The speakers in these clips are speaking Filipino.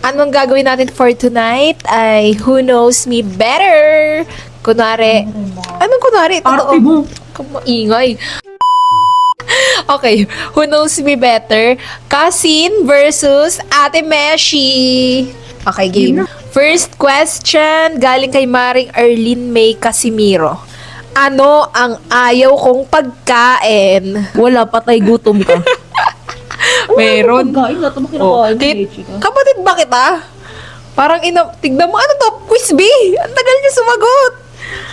Anong gagawin natin for tonight ay Who Knows Me Better? Kunwari, anong kunwari? Arte mo. Ingay. Okay, Who Knows Me Better? Cousin versus Ate Meshi. Okay, game. First question, galing kay Maring Arlene May Casimiro. Ano ang ayaw kong pagkain? Wala, patay gutom ka. Meron. Pagkain na, ito mo Oh, kinakain. kapatid ba kita? Parang tignan mo, ano to? Quiz B! Ang tagal niya sumagot!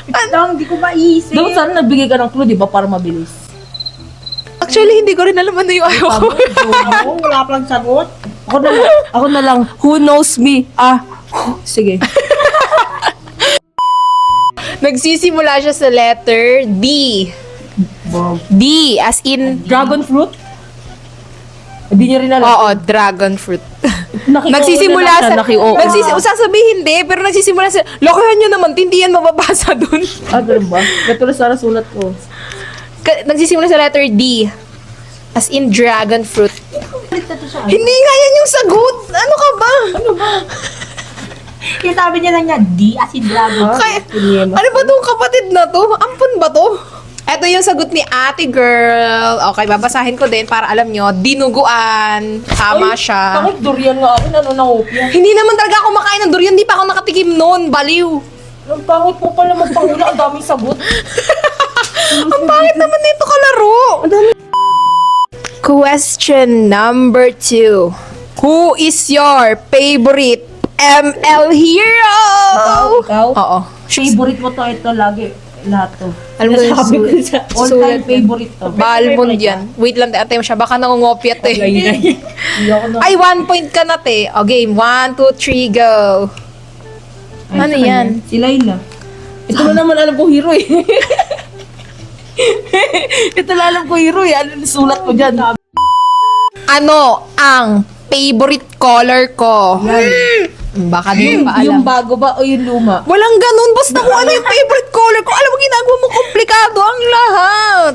Hindi ko maisip. Dapat sana nagbigay ka ng clue, di ba, para mabilis. Actually, hindi ko rin alam ano yung ayaw ko. Wala palang sagot. Ako na lang, who knows me? Sige. Nagsisimula siya sa letter D. D, as in... Dragon fruit? Hindi niya rin alam. Oo, dragon fruit. Nagsisimula Nagsisimula sa... sasabihin hindi, pero nagsisimula sa... Lokohan nyo naman, hindi yan mababasa dun. Ganun ba? Gatuloy sana sulat ko. Nagsisimula sa letter D. As in dragon fruit. Hindi nga yan yung sagot! Ano ka ba? Yung sabi niya lang niya, D as in dragon. Kaya, ano ba tong kapatid na to? Ampun ba to? Ito yung sagot ni ate girl. Okay, babasahin ko din para alam nyo. Dinuguan. Tama siya. Bakit durian nga akin? Ano nangopya? Hindi naman talaga ako makain ng durian. Hindi pa ako nakatikim noon. Baliw. Ang pangit mo pala magpangula. Ang daming sagot. Ang pangit naman nito kalaro. Question number 2. Who is your favorite ML hero? Ikaw? Oo. Favorite mo to ito lagi. Lahat to. Alam mo Sabi ko yung sa sulat all-time yan. favorite to. Balmond yan. Wait lang, atay mo siya. Baka nangungopyat eh. Hindi ako na. Ay, 1 point ka na, te. O, game. 1, 2, 3, go. Ano yan? Si Layla. Ito na naman alam ko hero eh. Ito na alam ko hero eh. Ano sulat ko dyan? Ano ang favorite color ko? Baka di mo pa Yung alam. bago ba o yung luma? Walang ganun. Basta kung ano yung favorite color ko. Alam mo, ginagawa mo komplikado ang lahat.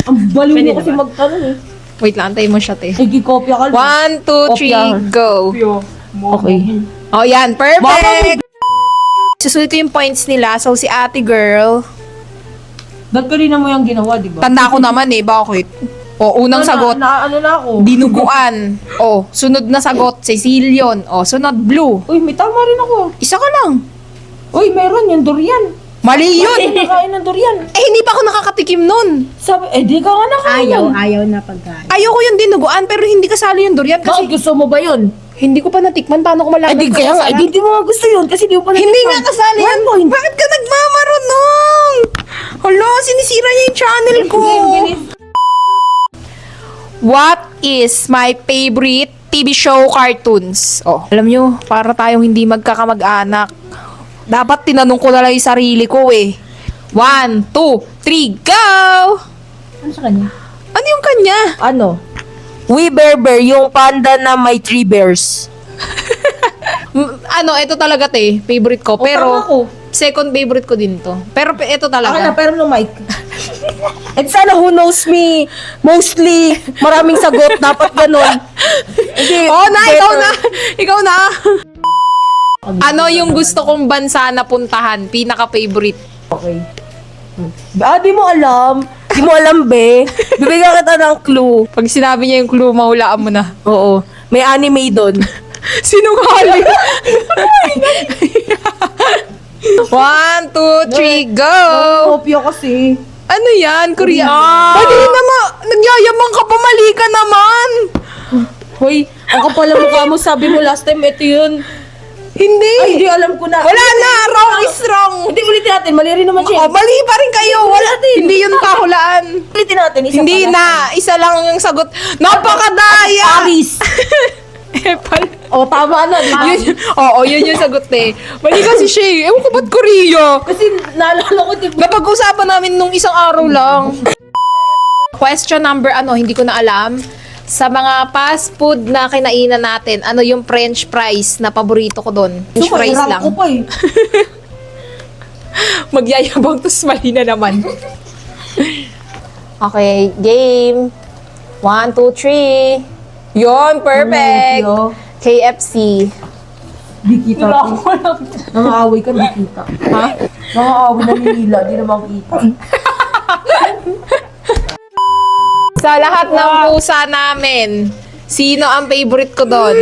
Ang baliw mo kasi magtanong eh. Wait lang, antayin mo siya, te. Nagkikopya ka. 1, 2, 3, go. Okay. Oh, yan. Perfect. Susulit ko yung points nila. So, si ate girl. Ba't kanina mo yung ginawa, di ba? Tanda ko naman eh. Bakit? O, unang sagot. Ano na ako? Dinuguan. O, sunod na sagot. Cecilion. O, sunod blue. Uy, may tama rin ako. Isa ka lang. Uy, meron yung durian. Mali yun. Hindi nakain ng durian. Eh, hindi pa ako nakakatikim nun. Sabi, di ka nga nakain. Ayaw na pagkain. Ayoko yung dinuguan, pero hindi kasali yung durian kasi Bakit gusto mo ba yun? hindi ko pa natikman. Paano ko malaman? Di kaya nga, di mo nga gusto yun kasi di mo pa Hindi nga natikman. kasali yan. Bakit ka nagmamarunong? Hala, sinisira niya yung channel ko. What is my favorite TV show cartoons? Oh, alam nyo, para tayong hindi magkakamag-anak. Dapat tinanong ko na lang yung sarili ko eh. 1, 2, 3, go! Ano sa kanya? Ano yung kanya? Ano? We Bear Bear, yung panda na may 3 bears. Ano, ito talaga te, favorite ko. tama Pero, ko. second favorite ko din to. Pero ito Ako na, talaga. pero no mic. At sana who knows me, mostly, maraming sagot, dapat ganun. Hindi, Oh, na, ikaw better. na! Ikaw na! Ano yung gusto kong bansa na puntahan? Pinaka-favorite. Okay. Di mo alam. Di mo alam, be. Bibigyan kita ng clue. Pag sinabi niya yung clue, mahulaan mo na. Oo. May anime doon. Sinungaling! 1, 2, 3, go! Kopya kasi. Ano yan? Korea? Pwede naman! Nagyayamang ka pa, mali ka naman! Hoy, ang kapal ng mukha mo, sabi mo last time, ito yun. Hindi! Ay, di alam ko na. Wala na! Wrong is wrong! Hindi, ulitin natin. Mali rin naman siya. Oh, mali pa rin kayo! Wala Hindi yun kahulaan! Ulitin natin. Isa Hindi pa na! Isa lang yung sagot. Napakadaya! Paris. Epal. O, tama na. Di ba? Oo, yun yung sagot eh. Mali kasi siya eh. Ewan ko ba't Korea? Kasi naalala ko, di ba? Napag-usapan namin nung isang araw lang. Question number hindi ko na alam. Sa mga fast food na kinainan natin, ano yung french fries na paborito ko doon? French fries Rank lang. ko pa eh. Magyayabang, tapos mali na naman. Okay, game. 1, 2, 3. Yon, perfect. Thank you. KFC. Di kita. Nangaaway ka, di kita. Ha? Nangaaway na nila, di naman kita. Sa lahat ng pusa namin, sino ang favorite ko doon?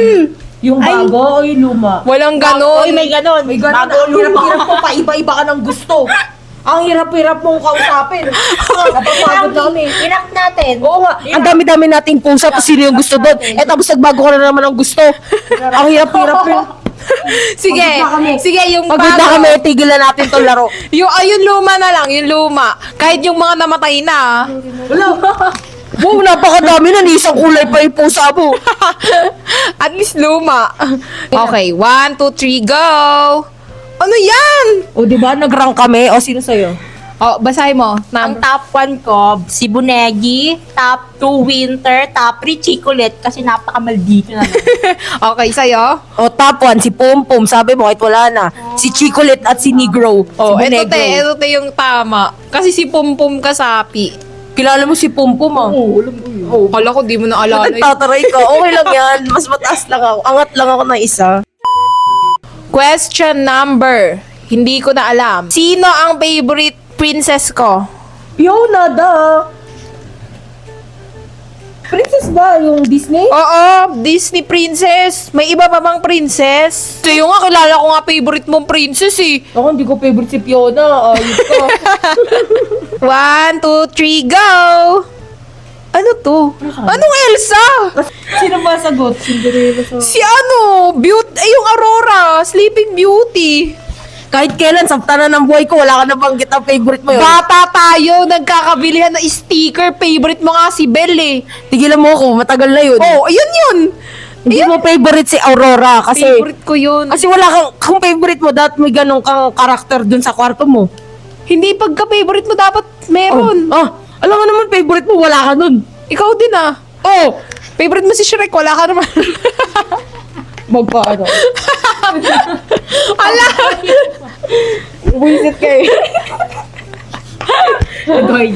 Yung bago o yung luma? Walang ganon. Oy, may ganon. May ganun, Bago ang luma. hirap-hirap mo, paiba-iba ka ng gusto. Ang hirap-hirap mong kausapin. Napapagod na kami. Inak natin. Oo nga, ang dami-dami nating pusa, tapos sino yung gusto doon? Eh tapos nagbago ka na naman ng gusto. Ang hirap-hirap yun. Sige, Pagod na kami. sige, yung Pagod na bago. kami, tigilan natin tong laro. Yung luma na lang, yung luma. Kahit yung mga namatay na. Wala. Wow, napakadami na, isang kulay pa yung pusa mo. At least luma. Okay, 1, 2, 3, go! Ano yan? O di ba nag-rank kami? O sino sa'yo? Oh, basahin mo. Ang top 1 ko, si Bunegi. Top 2, Winter. Top 3, Chicolet. Kasi napakamaldito na. Okay, sa'yo? O top 1, si Pum Pum. Sabi mo, kahit wala na. Si Chicolet at si Negro. Oh, si ito te yung tama. Kasi si Pumpum kasapi. Kilala mo si Pum Pum ah? Oo, alam ko yun. Oh, kala ko di mo naalala yun. Nagtataray ka. Okay lang yan. Mas mataas lang ako. Angat lang ako na isa. Question number. Hindi ko na alam. Sino ang favorite princess ko? Fiona da. Princess ba yung Disney? Oo, Disney princess. May iba pa bang princess? Sa'yo nga, kilala ko nga favorite mong princess eh. Ako hindi ko favorite si Fiona. Ayos ka. 1, 2, 3, go! Ano to? Anong Elsa? Sino ba sagot? Cinderella sa... Si ano? Yung Aurora. Sleeping Beauty. Kahit kailan, sa tanan ng buhay ko, wala ka nabanggit ang favorite mo yun. Bata tayo, nagkakabilihan ng sticker. Favorite mo nga si Belle eh. Tigilan mo ako, matagal na yun. Oh, ayun yun. Hindi mo favorite si Aurora kasi... Favorite ko yun. Kasi wala kung favorite mo, dapat may ganong kang karakter dun sa kwarto mo. Hindi pagka-favorite mo dapat meron. Alam nga naman, favorite mo, wala ka nun. Ikaw din ah. Oh, Favorite mo si Shrek, wala ka naman. magpaano. Ala! Buisit kayo. Agoy.